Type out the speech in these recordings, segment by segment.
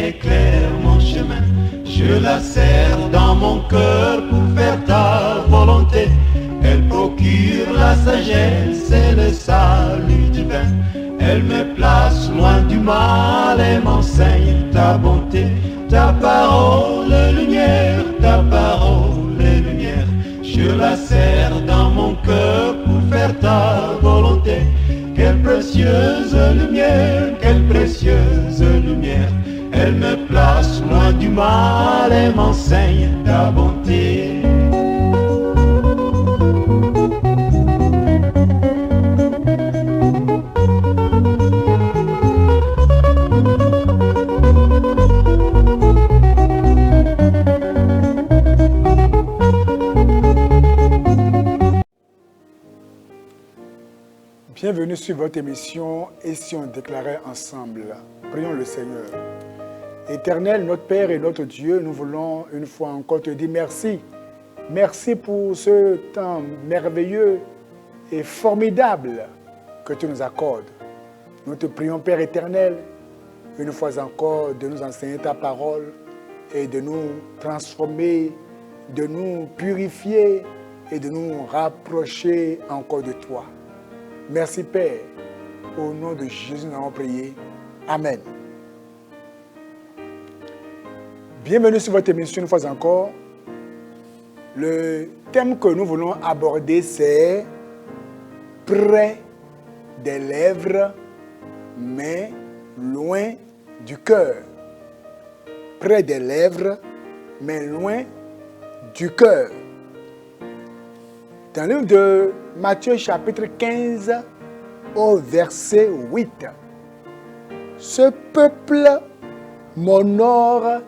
éclaire mon chemin. Je la serre dans mon cœur pour faire ta volonté. Elle procure la sagesse et le salut divin. Elle me place loin du mal et m'enseigne ta bonté. Ta parole est lumière, ta parole est lumière. Je la serre dans mon cœur pour faire ta volonté. Quelle précieuse lumière, quelle précieuse lumière. Elle me place loin du mal et m'enseigne ta bonté. Bienvenue sur votre émission « Et si on déclarait ensemble ?» Prions le Seigneur. Éternel, notre Père et notre Dieu, nous voulons une fois encore te dire merci. Merci pour ce temps merveilleux et formidable que tu nous accordes. Nous te prions, Père éternel, une fois encore de nous enseigner ta parole et de nous transformer, de nous purifier et de nous rapprocher encore de toi. Merci Père, au nom de Jésus nous avons prié. Amen. Bienvenue sur votre émission une fois encore. Le thème que nous voulons aborder c'est près des lèvres mais loin du cœur. Près des lèvres mais loin du cœur. Dans le livre de Matthieu chapitre 15 au verset 8. Ce peuple m'honore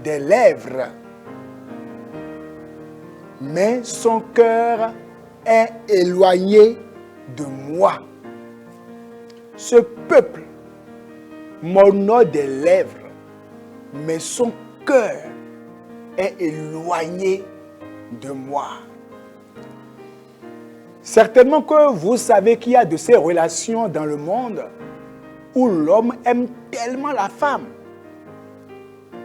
des lèvres, mais son cœur est éloigné de moi. Ce peuple m'honore des lèvres, mais son cœur est éloigné de moi. Certainement que vous savez qu'il y a de ces relations dans le monde où l'homme aime tellement la femme.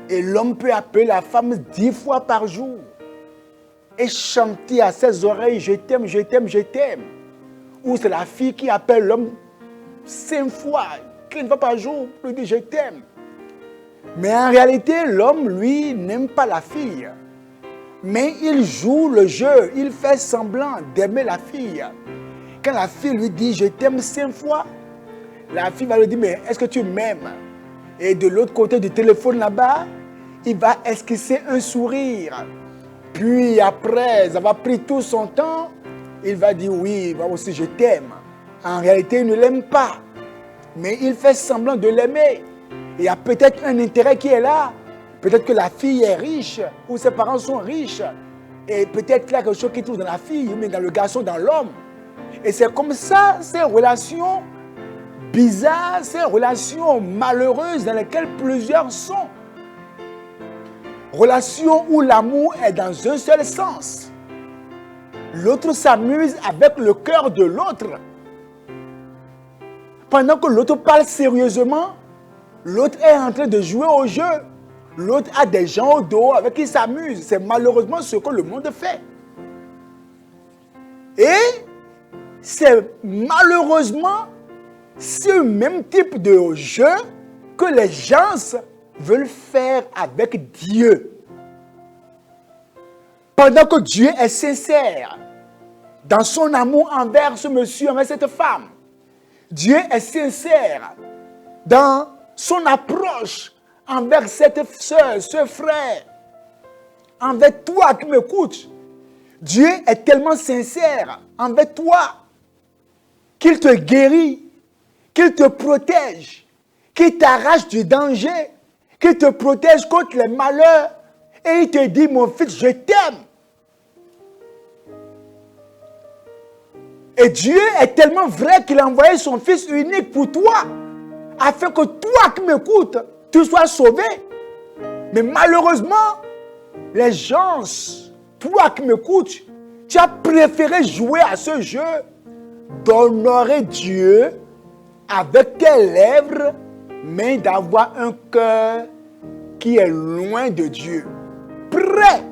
Et l'homme peut appeler la femme 10 fois par jour et chanter à ses oreilles « Je t'aime, je t'aime, je t'aime ». Ou c'est la fille qui appelle l'homme 5 fois, 15 fois par jour pour lui dire « Je t'aime ». Mais en réalité, l'homme, lui, n'aime pas la fille. Mais il joue le jeu, il fait semblant d'aimer la fille. Quand la fille lui dit « Je t'aime 5 fois », la fille va lui dire « Mais est-ce que tu m'aimes ?» Et de l'autre côté du téléphone là-bas, il va esquisser un sourire. Puis après avoir pris tout son temps, il va dire « Oui, moi aussi je t'aime ». En réalité, il ne l'aime pas. Mais il fait semblant de l'aimer. Il y a peut-être un intérêt qui est là. Peut-être que la fille est riche, ou ses parents sont riches. Et peut-être qu'il y a quelque chose qui trouve dans la fille, mais dans le garçon, dans l'homme. Et c'est comme ça, ces relations bizarres, ces relations malheureuses dans lesquelles plusieurs sont. Relations où l'amour est dans un seul sens. L'autre s'amuse avec le cœur de l'autre. Pendant que l'autre parle sérieusement, l'autre est en train de jouer au jeu. L'autre a des gens au dos avec qui il s'amuse. C'est malheureusement ce que le monde fait. Et c'est malheureusement ce même type de jeu que les gens veulent faire avec Dieu. Pendant que Dieu est sincère dans son amour envers ce monsieur, envers cette femme, Dieu est sincère dans son approche envers cette soeur, ce frère, envers toi qui m'écoutes. Dieu est tellement sincère envers toi qu'il te guérit, qu'il te protège, qu'il t'arrache du danger, qu'il te protège contre les malheurs. Et il te dit, mon fils, je t'aime. Et Dieu est tellement vrai qu'il a envoyé son fils unique pour toi, afin que toi qui m'écoutes, tu sois sauvé. Mais malheureusement, les gens, toi qui m'écoutes, tu as préféré jouer à ce jeu d'honorer Dieu avec tes lèvres, mais d'avoir un cœur qui est loin de Dieu, près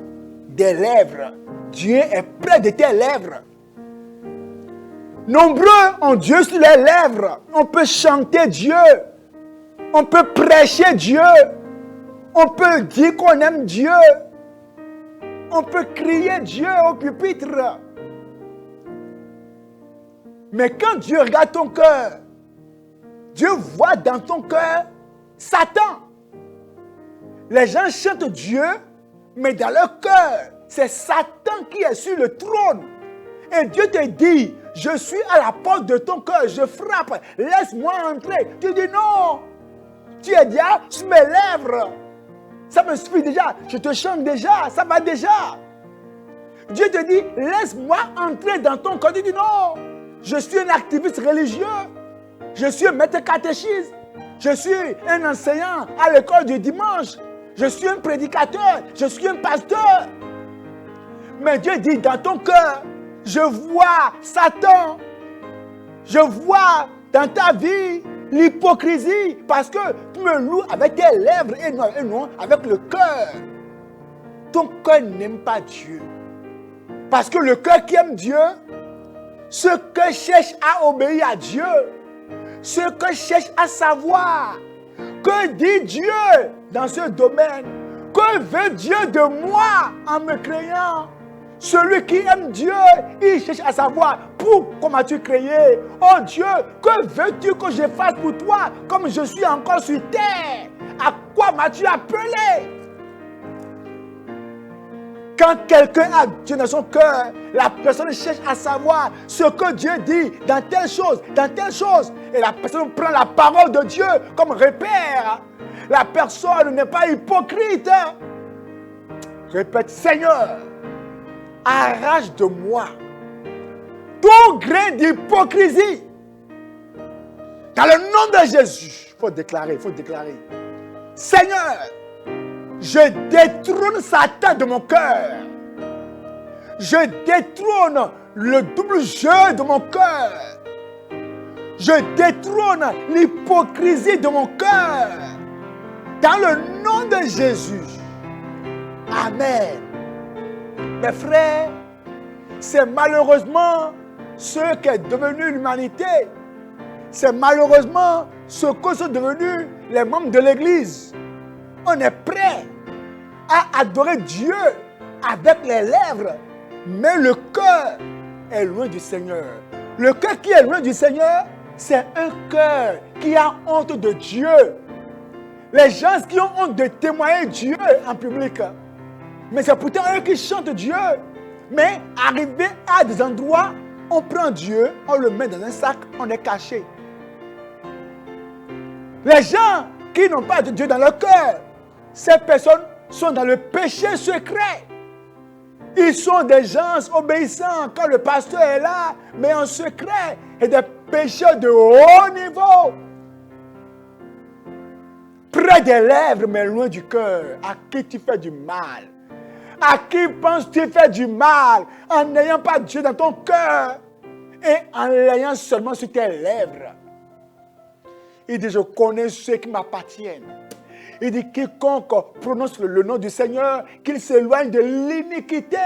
des lèvres. Dieu est près de tes lèvres. Nombreux ont Dieu sur les lèvres. On peut chanter Dieu. On peut prêcher Dieu. On peut dire qu'on aime Dieu. On peut crier Dieu au pupitre. Mais quand Dieu regarde ton cœur, Dieu voit dans ton cœur Satan. Les gens chantent Dieu, mais dans leur cœur, c'est Satan qui est sur le trône. Et Dieu te dit, je suis à la porte de ton cœur, je frappe, laisse-moi entrer. Tu dis non, tu es déjà sur mes lèvres. Ça me suffit déjà, je te chante déjà, ça va déjà. Dieu te dit, laisse-moi entrer dans ton cœur. Tu dis non, je suis un activiste religieux, je suis un maître catéchiste, je suis un enseignant à l'école du dimanche, je suis un prédicateur, je suis un pasteur. Mais Dieu dit, dans ton cœur, je vois Satan. Je vois dans ta vie l'hypocrisie parce que tu me loues avec tes lèvres et non avec le cœur. Ton cœur n'aime pas Dieu. Parce que le cœur qui aime Dieu, ce cœur cherche à obéir à Dieu, ce cœur cherche à savoir que dit Dieu dans ce domaine, que veut Dieu de moi en me créant. Celui qui aime Dieu, il cherche à savoir pourquoi m'as-tu créé? Oh Dieu, que veux-tu que je fasse pour toi comme je suis encore sur terre? À quoi m'as-tu appelé? Quand quelqu'un a Dieu dans son cœur, la personne cherche à savoir ce que Dieu dit dans telle chose, dans telle chose. Et la personne prend la parole de Dieu comme repère. La personne n'est pas hypocrite. Répète, Seigneur, arrache de moi tout grain d'hypocrisie. Dans le nom de Jésus, il faut déclarer. Seigneur, je détrône Satan de mon cœur. Je détrône le double jeu de mon cœur. Je détrône l'hypocrisie de mon cœur. Dans le nom de Jésus. Amen. Mes frères, c'est malheureusement ce qu'est devenu l'humanité. C'est malheureusement ce que sont devenus les membres de l'Église. On est prêt à adorer Dieu avec les lèvres, mais le cœur est loin du Seigneur. Le cœur qui est loin du Seigneur, c'est un cœur qui a honte de Dieu. Les gens qui ont honte de témoigner Dieu en public, mais c'est pourtant eux qui chantent Dieu. Mais arrivé à des endroits, on prend Dieu, on le met dans un sac, on est caché. Les gens qui n'ont pas de Dieu dans leur cœur, ces personnes sont dans le péché secret. Ils sont des gens obéissants quand le pasteur est là, mais en secret, et des pécheurs de haut niveau. Près des lèvres, mais loin du cœur, à qui tu fais du mal. À qui penses-tu faire du mal en n'ayant pas Dieu dans ton cœur et en l'ayant seulement sur tes lèvres? Il dit, je connais ceux qui m'appartiennent. Il dit, quiconque prononce le nom du Seigneur, qu'il s'éloigne de l'iniquité.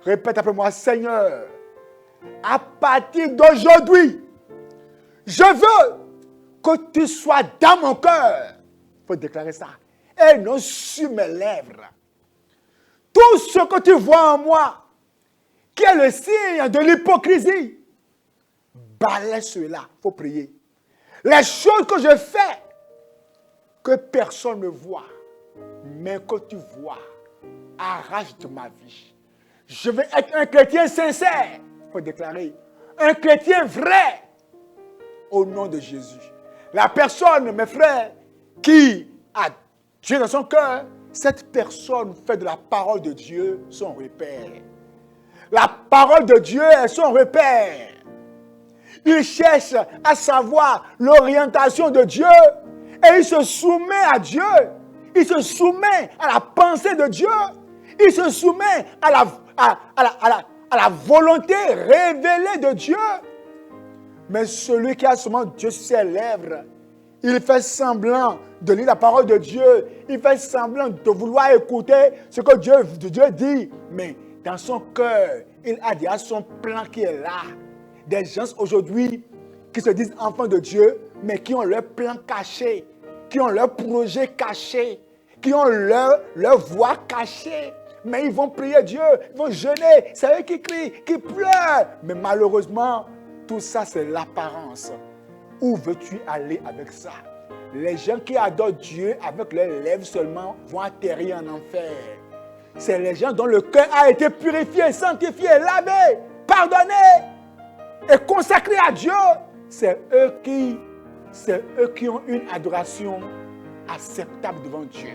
Répète après moi, Seigneur, à partir d'aujourd'hui, je veux que tu sois dans mon cœur. Il faut déclarer ça. Et non sur mes lèvres. Tout ce que tu vois en moi, qui est le signe de l'hypocrisie, balaie cela. Il faut prier. Les choses que je fais, que personne ne voit, mais que tu vois, arrache de ma vie. Je veux être un chrétien sincère. Il faut déclarer. Un chrétien vrai. Au nom de Jésus. La personne, mes frères, qui a Dieu dans son cœur, cette personne fait de la parole de Dieu son repère. La parole de Dieu est son repère. Il cherche à savoir l'orientation de Dieu et il se soumet à Dieu. Il se soumet à la pensée de Dieu. Il se soumet à la volonté révélée de Dieu. Mais celui qui a seulement Dieu sur ses lèvres, il fait semblant de lire la parole de Dieu. Il fait semblant de vouloir écouter ce que Dieu dit. Mais dans son cœur, il a déjà son plan qui est là. Des gens aujourd'hui qui se disent enfants de Dieu, mais qui ont leur plan caché, qui ont leur projet caché, qui ont leur voix cachée. Mais ils vont prier Dieu, ils vont jeûner, c'est eux qui crient, qui pleurent. Mais malheureusement, tout ça c'est l'apparence. Où veux-tu aller avec ça? Les gens qui adorent Dieu avec leurs lèvres seulement vont atterrir en enfer. C'est les gens dont le cœur a été purifié, sanctifié, lavé, pardonné et consacré à Dieu. C'est eux qui ont une adoration acceptable devant Dieu.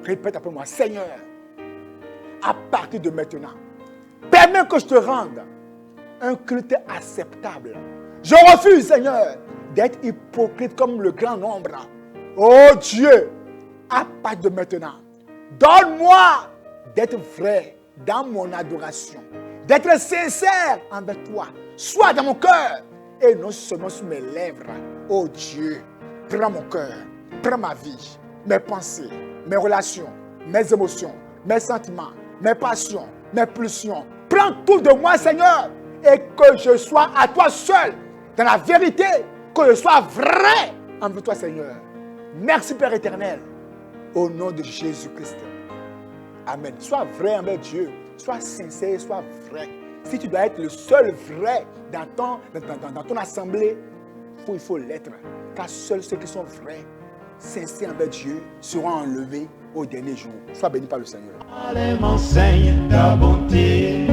Répète après moi, Seigneur, à partir de maintenant, permets que je te rende un culte acceptable. Je refuse, Seigneur, d'être hypocrite comme le grand nombre. Oh Dieu, à partir de maintenant, donne-moi d'être vrai dans mon adoration, d'être sincère envers toi, soit dans mon cœur et non seulement sur mes lèvres. Oh Dieu, prends mon cœur, prends ma vie, mes pensées, mes relations, mes émotions, mes sentiments, mes passions, mes pulsions. Prends tout de moi, Seigneur, et que je sois à toi seul, dans la vérité, que je sois vrai envers toi, Seigneur. Merci, Père éternel, au nom de Jésus-Christ. Amen. Sois vrai envers Dieu, sois sincère, sois vrai. Si tu dois être le seul vrai dans ton assemblée, il faut l'être. Car seuls ceux qui sont vrais, sincères envers Dieu, seront enlevés au dernier jour. Sois béni par le Seigneur. Allez, m'enseigne ta bonté.